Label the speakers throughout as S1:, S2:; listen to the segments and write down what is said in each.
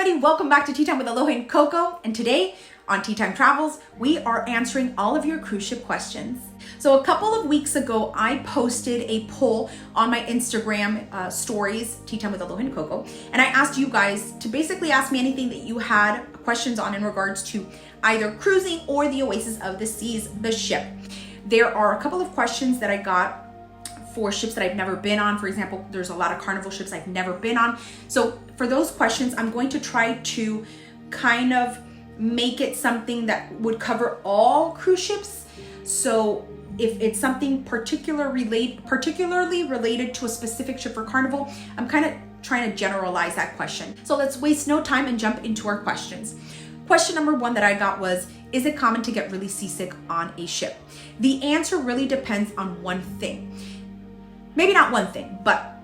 S1: everybody, welcome back to Tea Time with Aloha and Coco. And today on Tea Time Travels, we are answering all of your cruise ship questions. So a couple of weeks ago, I posted a poll on my Instagram stories, Tea Time with Aloha and Coco, and I asked you guys to basically ask me anything that you had questions on in regards to either cruising or the Oasis of the Seas, the ship. There are a couple of questions that I got for ships that I've never been on. For example, there's a lot of Carnival ships I've never been on. So for those questions, I'm going to try to kind of make it something that would cover all cruise ships. So if it's something particularly related to a specific ship for Carnival, I'm kind of trying to generalize that question. So let's waste no time and jump into our questions. Question number one that I got was, is it common to get really seasick on a ship? The answer really depends on one thing. Maybe not one thing, but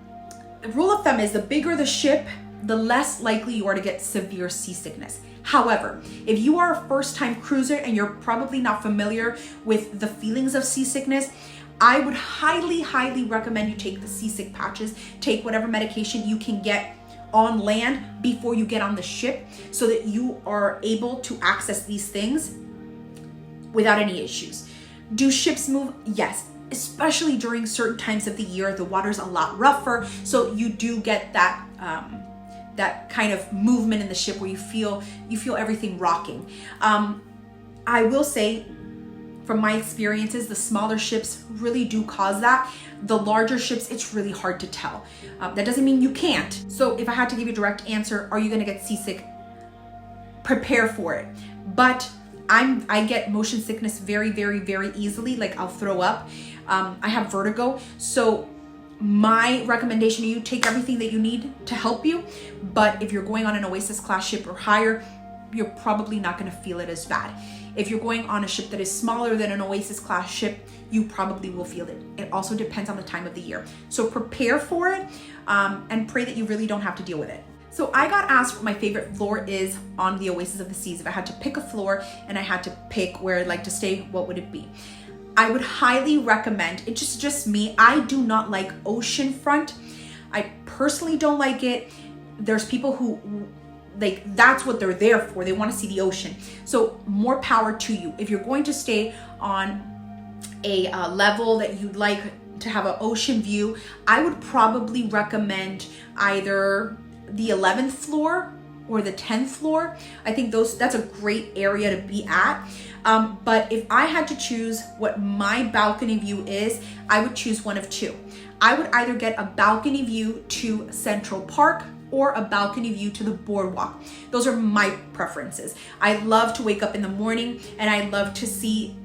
S1: the rule of thumb is the bigger the ship, the less likely you are to get severe seasickness. However, if you are a first-time cruiser and you're probably not familiar with the feelings of seasickness, I would highly recommend you take the seasick patches, take whatever medication you can get on land before you get on the ship so that you are able to access these things without any issues. Do ships move? Yes. Especially during certain times of the year, the water's a lot rougher, so you do get that that kind of movement in the ship where you feel everything rocking. I will say, from my experiences, the smaller ships really do cause that. The larger ships, it's really hard to tell. That doesn't mean you can't. So if I had to give you a direct answer, are you going to get seasick? Prepare for it. But I get motion sickness very easily. Like, I'll throw up. I have vertigo. So my recommendation to you, take everything that you need to help you. But if you're going on an Oasis class ship or higher, you're probably not going to feel it as bad. If you're going on a ship that is smaller than an Oasis class ship, you probably will feel it. It also depends on the time of the year. So prepare for it and pray that you really don't have to deal with it. So I got asked what my favorite floor is on the Oasis of the Seas. If I had to pick a floor and I had to pick where I'd like to stay, what would it be? I would highly recommend, it's just me, I do not like oceanfront. I personally don't like it. There's people who, like, that's what they're there for. They want to see the ocean. So more power to you. If you're going to stay on a level that you'd like to have an ocean view, I would probably recommend either the 11th floor or the 10th floor. I think that's a great area to be at. But if I had to choose what my balcony view is, I would choose one of two. I would either get a balcony view to Central Park or a balcony view to the boardwalk. Those are my preferences. I love to wake up in the morning and I love to see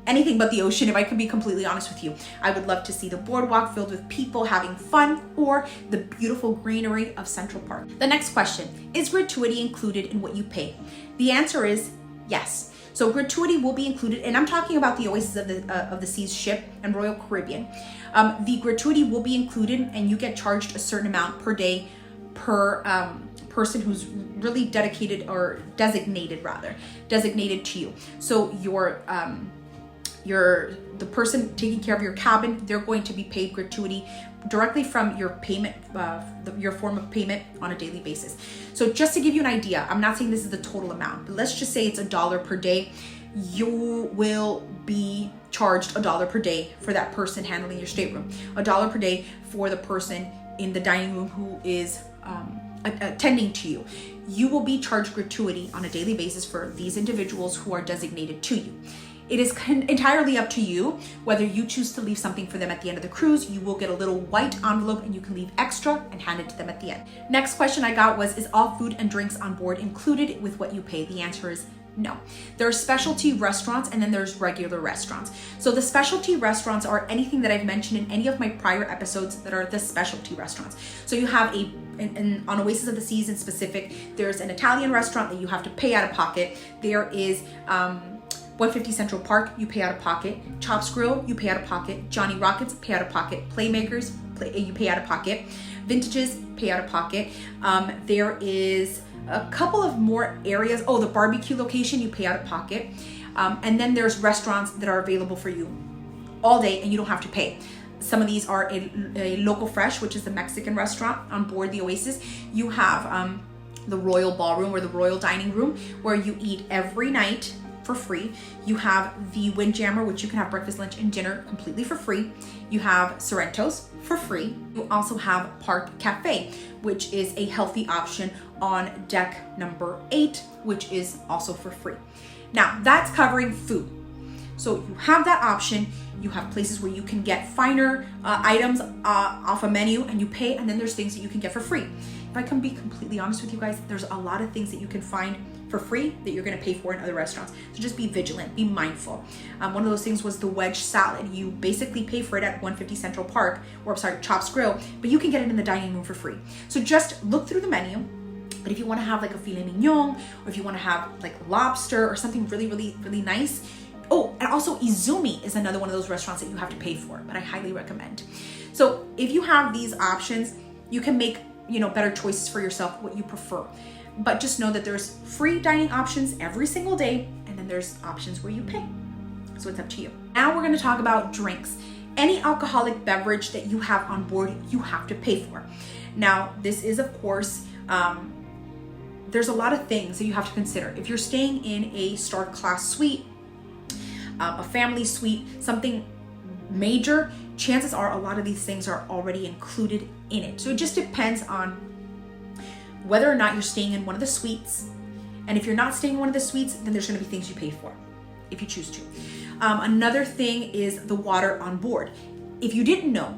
S1: anything but the ocean, if I can be completely honest with you. I would love to see the boardwalk filled with people having fun or the beautiful greenery of Central Park. The next question, is gratuity included in what you pay? The answer is yes. So gratuity will be included, and I'm talking about the Oasis of the Seas ship and Royal Caribbean. The gratuity will be included and you get charged a certain amount per day per person who's really designated to you. So the person taking care of your cabin, they're going to be paid gratuity directly from your payment, your form of payment on a daily basis. So just to give you an idea, I'm not saying this is the total amount, but let's just say it's $1 per day. You will be charged $1 per day for that person handling your stateroom, $1 per day for the person in the dining room who is attending to you. You will be charged gratuity on a daily basis for these individuals who are designated to you. It is entirely up to you whether you choose to leave something for them at the end of the cruise. You will get a little white envelope and you can leave extra and hand it to them at the end. Next question I got was, is all food and drinks on board included with what you pay? The answer is no. There are specialty restaurants and then there's regular restaurants. So the specialty restaurants are anything that I've mentioned in any of my prior episodes that are the specialty restaurants. So you have on Oasis of the Seas in specific, there's an Italian restaurant that you have to pay out of pocket. There is 150 Central Park, you pay out of pocket. Chops Grill, you pay out of pocket. Johnny Rockets, pay out of pocket. Playmakers, you pay out of pocket. Vintages, pay out of pocket. There is a couple of more areas. Oh, the barbecue location, you pay out of pocket. And then there's restaurants that are available for you all day and you don't have to pay. Some of these are a Local Fresh, which is the Mexican restaurant on board the Oasis. You have the Royal Ballroom or the Royal Dining Room, where you eat every night for free. You have the Windjammer, which you can have breakfast, lunch, and dinner completely for free. You have Sorrento's for free. You also have Park Cafe, which is a healthy option on deck number 8, which is also for free. Now, that's covering food. So you have that option. You have places where you can get finer items off a menu and you pay, and then there's things that you can get for free. If I can be completely honest with you guys, there's a lot of things that you can find for free that you're gonna pay for in other restaurants. So just be vigilant, be mindful. One of those things was the wedge salad. You basically pay for it at 150 Central Park, or Chops Grill, but you can get it in the dining room for free. So just look through the menu. But if you wanna have like a filet mignon, or if you wanna have like lobster or something really, really, really nice. Oh, and also Izumi is another one of those restaurants that you have to pay for, but I highly recommend. So if you have these options, you can make, better choices for yourself, what you prefer. But just know that there's free dining options every single day, and then there's options where you pay. So it's up to you. Now we're gonna talk about drinks. Any alcoholic beverage that you have on board, you have to pay for. Now, this is of course, there's a lot of things that you have to consider. If you're staying in a star class suite, a family suite, something major, chances are a lot of these things are already included in it. So it just depends on whether or not you're staying in one of the suites. And if you're not staying in one of the suites, then there's gonna be things you pay for, if you choose to. Another thing is the water on board. If you didn't know,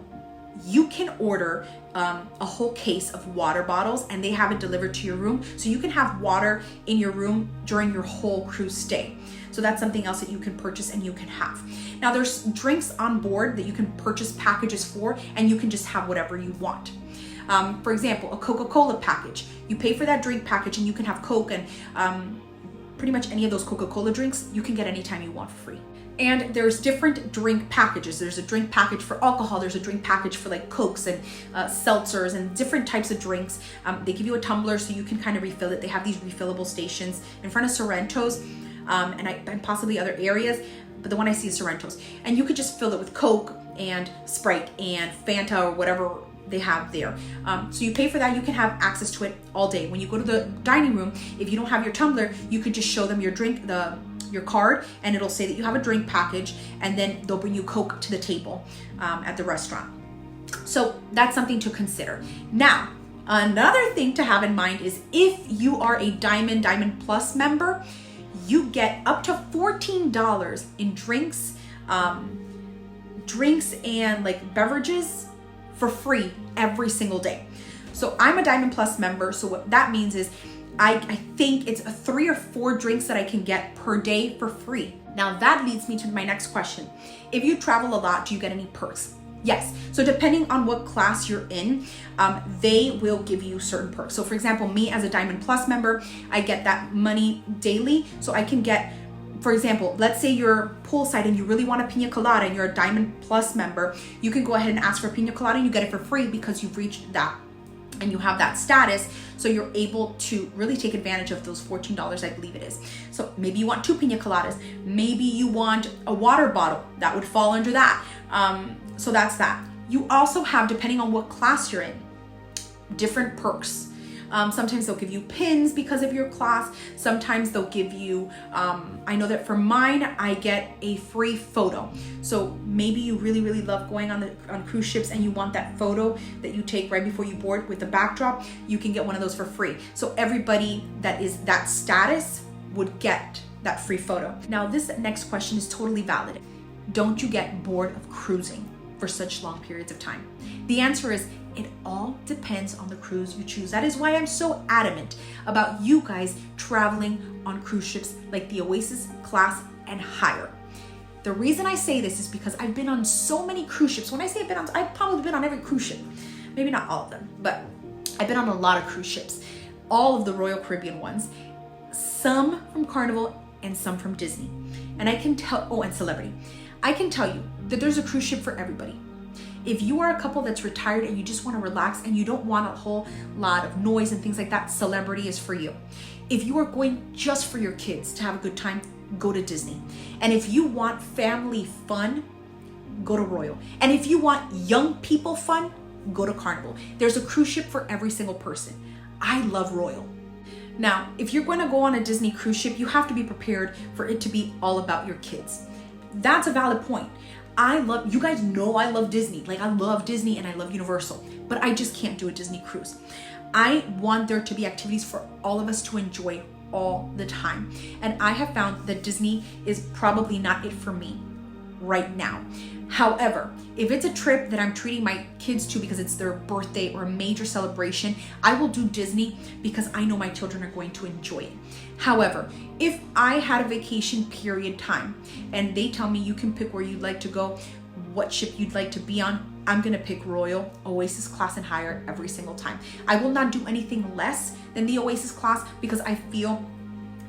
S1: you can order a whole case of water bottles and they have it delivered to your room. So you can have water in your room during your whole cruise stay. So that's something else that you can purchase and you can have. Now there's drinks on board that you can purchase packages for, and you can just have whatever you want. For example, a Coca-Cola package. You pay for that drink package and you can have Coke, and pretty much any of those Coca-Cola drinks you can get anytime you want for free. And there's different drink packages. There's a drink package for alcohol. There's a drink package for like Cokes and seltzers and different types of drinks. They give you a tumbler so you can kind of refill it. They have these refillable stations in front of Sorrento's and possibly other areas, but the one I see is Sorrento's. And you could just fill it with Coke and Sprite and Fanta or whatever they have there. So you pay for that. You can have access to it all day. When you go to the dining room, if you don't have your tumbler, you could just show them your drink, your card, and it'll say that you have a drink package, and then they'll bring you Coke to the table at the restaurant. So that's something to consider. Now, another thing to have in mind is if you are a Diamond Plus member, you get up to $14 in drinks and like beverages for free every single day. So I'm a Diamond Plus member. So what that means is I think it's 3 or 4 drinks that I can get per day for free. Now that leads me to my next question. If you travel a lot, do you get any perks? Yes. So depending on what class you're in, they will give you certain perks. So for example, me as a Diamond Plus member, I get that money daily. So I can get, for example, let's say you're poolside and you really want a pina colada and you're a Diamond Plus member, you can go ahead and ask for a pina colada and you get it for free because you've reached that and you have that status. So you're able to really take advantage of those $14, I believe it is. So maybe you want 2 pina coladas. Maybe you want a water bottle. That would fall under that. So that's that. You also have, depending on what class you're in, different perks. Sometimes they'll give you pins because of your class. Sometimes they'll give you, I know that for mine, I get a free photo. So maybe you really, really love going on cruise ships and you want that photo that you take right before you board with the backdrop, you can get one of those for free. So everybody that is that status would get that free photo. Now this next question is totally valid. Don't you get bored of cruising for such long periods of time? The answer is, it all depends on the cruise you choose. That is why I'm so adamant about you guys traveling on cruise ships like the Oasis class and higher. The reason I say this is because I've been on so many cruise ships. When I say I've probably been on every cruise ship. Maybe not all of them, but I've been on a lot of cruise ships. All of the Royal Caribbean ones. Some from Carnival and some from Disney. And I can tell, and Celebrity. I can tell you that there's a cruise ship for everybody. If you are a couple that's retired and you just want to relax and you don't want a whole lot of noise and things like that, Celebrity is for you. If you are going just for your kids to have a good time, go to Disney. And if you want family fun, go to Royal. And if you want young people fun, go to Carnival. There's a cruise ship for every single person. I love Royal. Now, if you're going to go on a Disney cruise ship, you have to be prepared for it to be all about your kids. That's a valid point. You guys know I love Disney. Like, I love Disney and I love Universal, but I just can't do a Disney cruise. I want there to be activities for all of us to enjoy all the time. And I have found that Disney is probably not it for me right now. However, if it's a trip that I'm treating my kids to because it's their birthday or a major celebration, I will do Disney because I know my children are going to enjoy it. However, if I had a vacation period time and they tell me you can pick where you'd like to go, what ship you'd like to be on, I'm gonna pick Royal, Oasis Class and higher every single time. I will not do anything less than the Oasis Class because I feel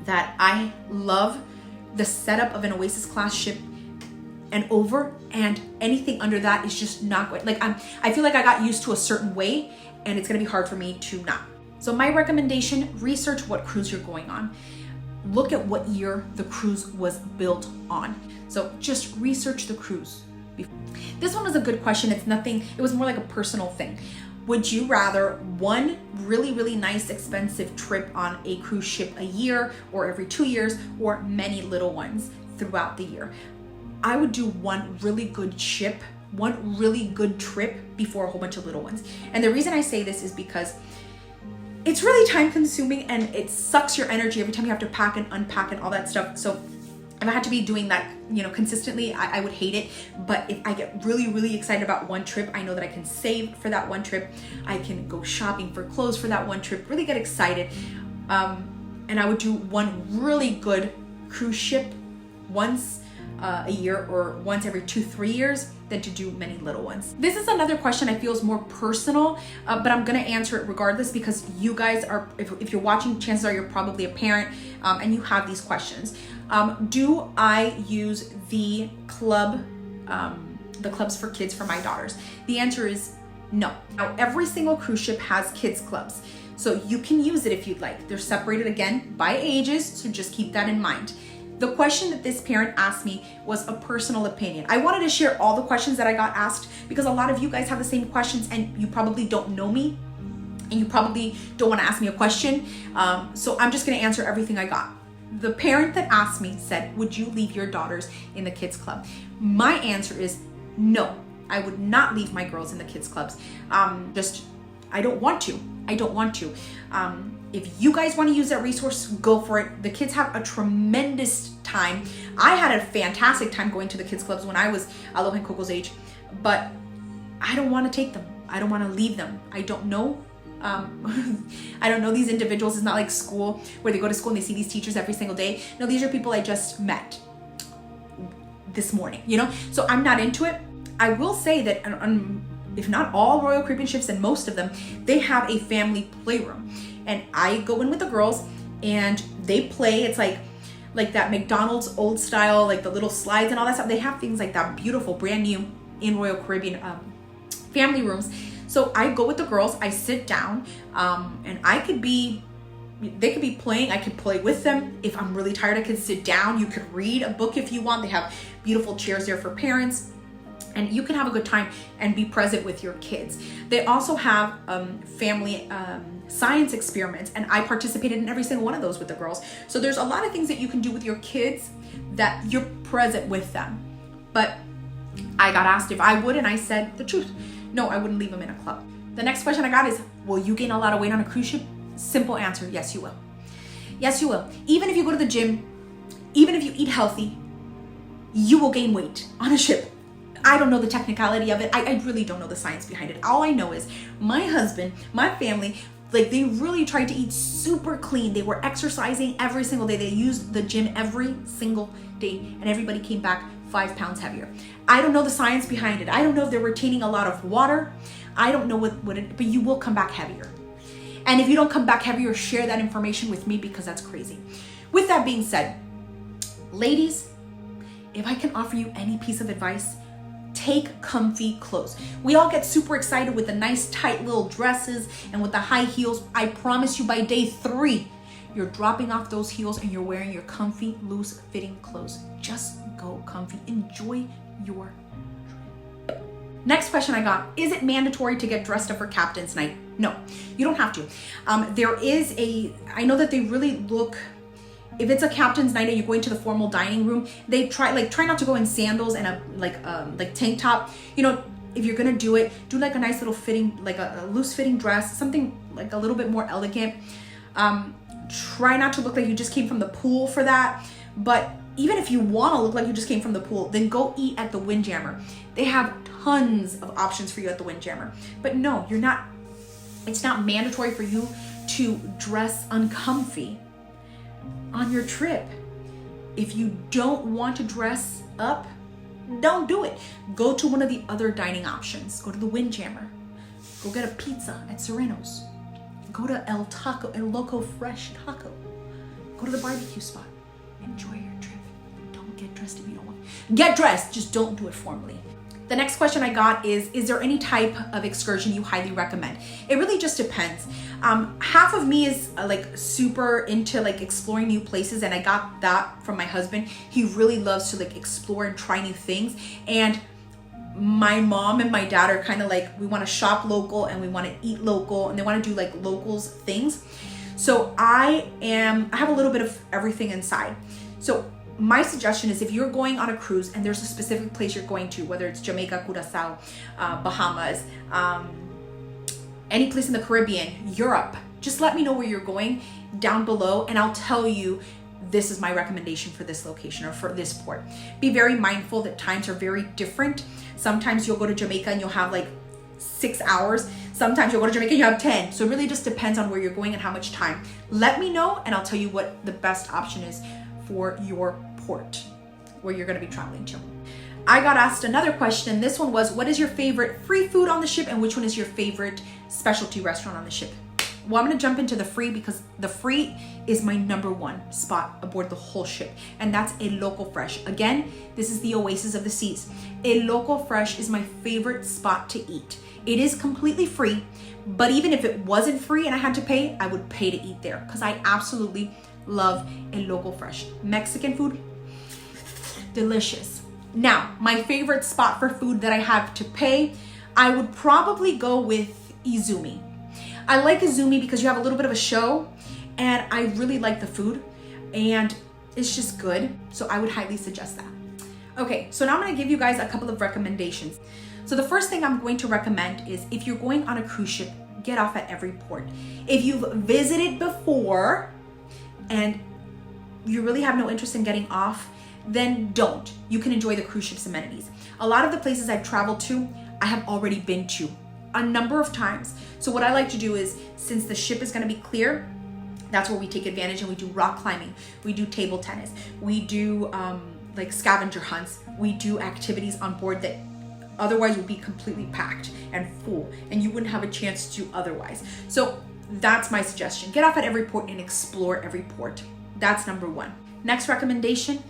S1: that I love the setup of an Oasis Class ship and over, and anything under that is just not good. Like, I feel like I got used to a certain way and it's gonna be hard for me to not. So my recommendation, research what cruise you're going on. Look at what year the cruise was built on. So just research the cruise. This one was a good question. It was more like a personal thing. Would you rather one really, really nice, expensive trip on a cruise ship a year or every 2 years, or many little ones throughout the year? I would do one really good ship, one really good trip before a whole bunch of little ones. And the reason I say this is because it's really time consuming and it sucks your energy every time you have to pack and unpack and all that stuff. So if I had to be doing that, consistently, I would hate it. But if I get really, really excited about one trip, I know that I can save for that one trip. I can go shopping for clothes for that one trip, really get excited. And I would do one really good cruise ship once a year or once every 2-3 years than to do many little ones. This is another question I feel is more personal, but I'm gonna answer it regardless because you guys are, if you're watching, chances are you're probably a parent and you have these questions. Do I use the clubs for kids for my daughters? The answer is no. Now, every single cruise ship has kids clubs, so you can use it if you'd like. They're separated again by ages, so just keep that in mind. The question that this parent asked me was a personal opinion. I wanted to share all the questions that I got asked because a lot of you guys have the same questions and you probably don't know me and you probably don't want to ask me a question. So I'm just going to answer everything I got. The parent that asked me said, would you leave your daughters in the kids club? My answer is no. I would not leave my girls in the kids clubs. I don't want to. If you guys want to use that resource, go for it. The kids have a tremendous time. I had a fantastic time going to the kids clubs when I was Aloha and Coco's age, but I don't want to take them. I don't want to leave them. I don't know. I don't know these individuals. It's not like school where they go to school and they see these teachers every single day. No, these are people I just met this morning, So I'm not into it. I will say that if not all Royal Caribbean ships and most of them, they have a family playroom. And I go in with the girls and they play. It's like that McDonald's old style, like the little slides and all that stuff. They have things like that, beautiful, brand new in Royal Caribbean family rooms. So I go with the girls, I sit down, and they could be playing, I could play with them. If I'm really tired, I could sit down. You could read a book if you want. They have beautiful chairs there for parents. And you can have a good time and be present with your kids. They also have family science experiments, and I participated in every single one of those with the girls. So there's a lot of things that you can do with your kids that you're present with them. But I got asked if I would, and I said the truth. No, I wouldn't leave them in a club. The next question I got is, will you gain a lot of weight on a cruise ship? Simple answer, yes, you will. Yes, you will. Even if you go to the gym, even if you eat healthy, you will gain weight on a ship. I don't know the technicality of it. I really don't know the science behind it. All I know is my husband, my family, they really tried to eat super clean. They were exercising every single day. They used the gym every single day, and everybody came back 5 pounds heavier. I don't know the science behind it. I don't know if they're retaining a lot of water. I don't know but you will come back heavier. And if you don't come back heavier, share that information with me because that's crazy. With that being said, ladies, if I can offer you any piece of advice, take comfy clothes. We all get super excited with the nice tight little dresses and with the high heels. I promise you by day 3, you're dropping off those heels and you're wearing your comfy, loose fitting clothes. Just go comfy. Enjoy your trip. Next question I got, is it mandatory to get dressed up for Captain's Night? No, you don't have to. I know that they really look, if it's a Captain's Night and you're going to the formal dining room, they try not to go in sandals and a tank top. You know, if you're gonna do it, do like a nice little fitting, like a loose fitting dress, something like a little bit more elegant. Try not to look like you just came from the pool for that. But even if you want to look like you just came from the pool, then go eat at the Windjammer. They have tons of options for you at the Windjammer. But no, it's not mandatory for you to dress uncomfy on your trip. If you don't want to dress up, don't do it. Go to one of the other dining options. Go to the Windjammer. Go get a pizza at Sereno's. Go to El Loco Fresh Taco. Go to the barbecue spot. Enjoy your trip. Don't get dressed if you don't want. Get dressed, just don't do it formally. The next question I got is there any type of excursion you highly recommend? It really just depends. Half of me is super into exploring new places, and I got that from my husband. He really loves to explore and try new things. And my mom and my dad are kind of we want to shop local and we want to eat local, and they want to do locals things. So I have a little bit of everything inside. So my suggestion is, if you're going on a cruise and there's a specific place you're going to, whether it's Jamaica, Curacao, Bahamas, any place in the Caribbean, Europe, just let me know where you're going down below and I'll tell you, this is my recommendation for this location or for this port. Be very mindful that times are very different. Sometimes you'll go to Jamaica and you'll have 6 hours. Sometimes you'll go to Jamaica and you have 10. So it really just depends on where you're going and how much time. Let me know and I'll tell you what the best option is for your port where you're going to be traveling to. I got asked another question. This one was, what is your favorite free food on the ship and which one is your favorite specialty restaurant on the ship? Well, I'm going to jump into the free because the free is my #1 spot aboard the whole ship, and that's El Loco Fresh. Again, this is the oasis of the seas. El Loco Fresh is my favorite spot to eat. It is completely free, but even if it wasn't free and I had to pay, I would pay to eat there because I absolutely love El Loco Fresh. Mexican food, delicious. Now, my favorite spot for food that I have to pay, I would probably go with Izumi. I like Izumi because you have a little bit of a show and I really like the food and it's just good. So I would highly suggest that. Okay, so now I'm going to give you guys a couple of recommendations. So the first thing I'm going to recommend is, if you're going on a cruise ship, get off at every port. If you've visited before and you really have no interest in getting off, then don't. You can enjoy the cruise ship's amenities. A lot of the places I've traveled to, I have already been to a number of times. So what I like to do is, since the ship is going to be clear, that's where we take advantage and we do rock climbing, we do table tennis, we do scavenger hunts, we do activities on board that otherwise would be completely packed and full and you wouldn't have a chance to otherwise. So that's my suggestion. Get off at every port and explore every port. That's #1. Next recommendation,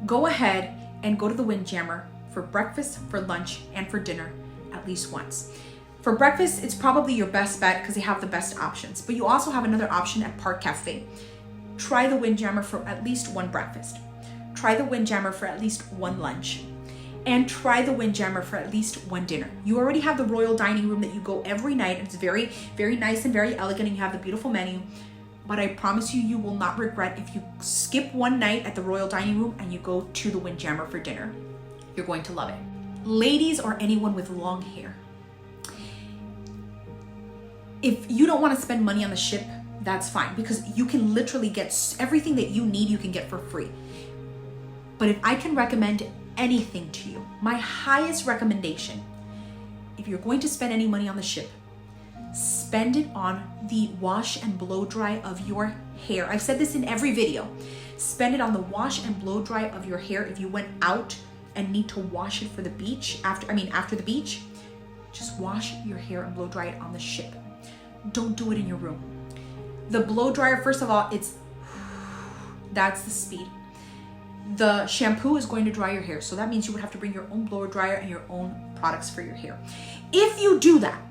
S1: go ahead and go to the Windjammer for breakfast, for lunch, and for dinner at least once. For breakfast, it's probably your best bet because they have the best options, but you also have another option at Park Cafe. Try the Windjammer for at least one breakfast. Try the Windjammer for at least one lunch. And try the Windjammer for at least one dinner. You already have the royal dining room that you go every night. And it's very, very nice and very elegant and you have the beautiful menu. But I promise you, you will not regret if you skip one night at the royal dining room and you go to the Windjammer for dinner. You're going to love it. Ladies or anyone with long hair, if you don't want to spend money on the ship, that's fine, because you can literally get everything that you need, you can get for free. But if I can recommend anything to you, my highest recommendation, if you're going to spend any money on the ship, spend it on the wash and blow dry of your hair. I've said this in every video. Spend it on the wash and blow dry of your hair. If you went out and need to wash it for the beach, after the beach, just wash your hair and blow dry it on the ship. Don't do it in your room. The blow dryer, first of all, that's the speed. The shampoo is going to dry your hair, so that means you would have to bring your own blower dryer and your own products for your hair. If you do that,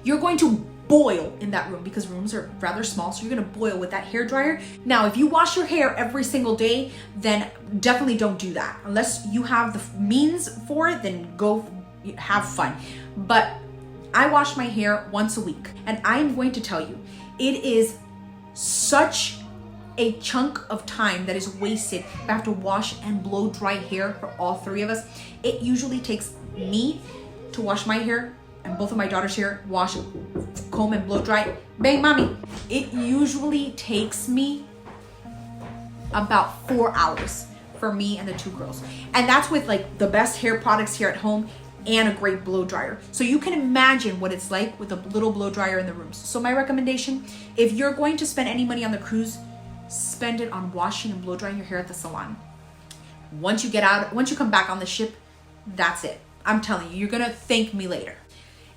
S1: you're going to boil in that room because rooms are rather small, so you're going to boil with that hair dryer. Now, if you wash your hair every single day, then definitely don't do that. Unless you have the means for it, then go have fun. But I wash my hair once a week, and I am going to tell you, it is such a chunk of time that is wasted if I have to wash and blow dry hair for all three of us. It usually takes me to wash my hair and both of my daughters' hair, wash, comb, and blow dry. Bang, mommy. It usually takes me about 4 hours for me and the two girls. And that's with like the best hair products here at home and a great blow dryer. So you can imagine what it's like with a little blow dryer in the rooms. So my recommendation, if you're going to spend any money on the cruise, spend it on washing and blow drying your hair at the salon. Once you come back on the ship, that's it. I'm telling you, you're gonna thank me later.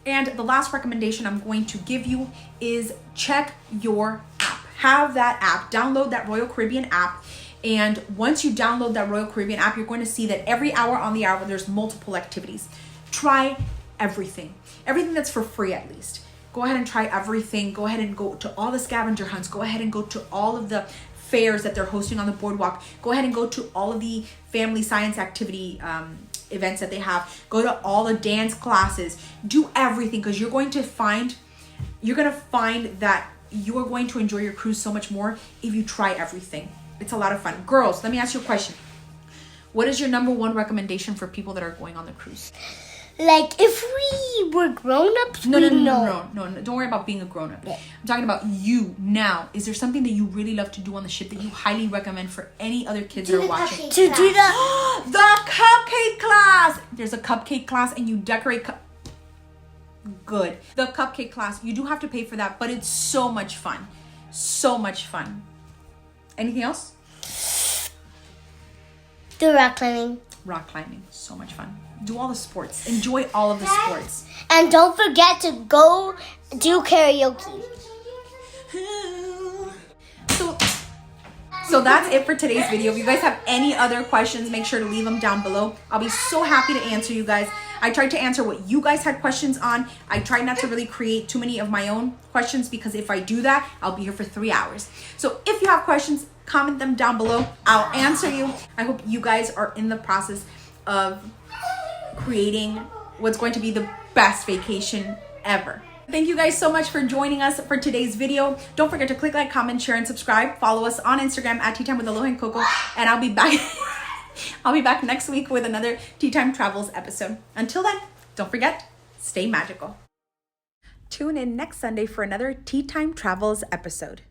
S1: And the last recommendation I'm going to give you is check your app. Have that app, download that Royal Caribbean app. And once you download that Royal Caribbean app, you're going to see that every hour on the hour, there's multiple activities. Try everything that's for free at least. Go ahead and try everything. Go ahead and go to all the scavenger hunts. Go ahead and go to all of the fairs that they're hosting on the boardwalk. Go ahead and go to all of the family science activity events that they have. Go to all the dance classes. Do everything, because you're going to find that you are going to enjoy your cruise so much more if you try everything. It's a lot of fun. Girls, let me ask you a question. What is your number one recommendation for people that are going on the cruise?
S2: Like, if we were grown-ups,
S1: No. Don't worry about being a grown-up. Yeah. I'm talking about you now. Is there something that you really love to do on the ship that you highly recommend for any other kids that are watching?
S2: To do
S1: the cupcake class. There's a cupcake class and you decorate Good. The cupcake class, you do have to pay for that, but it's so much fun. So much fun. Anything else?
S2: The rock climbing.
S1: Rock climbing, so much fun. Do all the sports. Enjoy all of the sports.
S2: And don't forget to go do karaoke.
S1: So that's it for today's video. If you guys have any other questions, make sure to leave them down below. I'll be so happy to answer you guys. I tried to answer what you guys had questions on. I tried not to really create too many of my own questions, because if I do that, I'll be here for 3 hours. So if you have questions, comment them down below. I'll answer you. I hope you guys are in the process of creating what's going to be the best vacation ever. Thank you guys so much for joining us for today's video. Don't forget to click like, comment, share, and subscribe. Follow us on Instagram at Tea Time with Aloha and Coco, and I'll be back. I'll be back next week with another Tea Time Travels episode. Until then, don't forget, stay magical. Tune in next Sunday for another Tea Time Travels episode.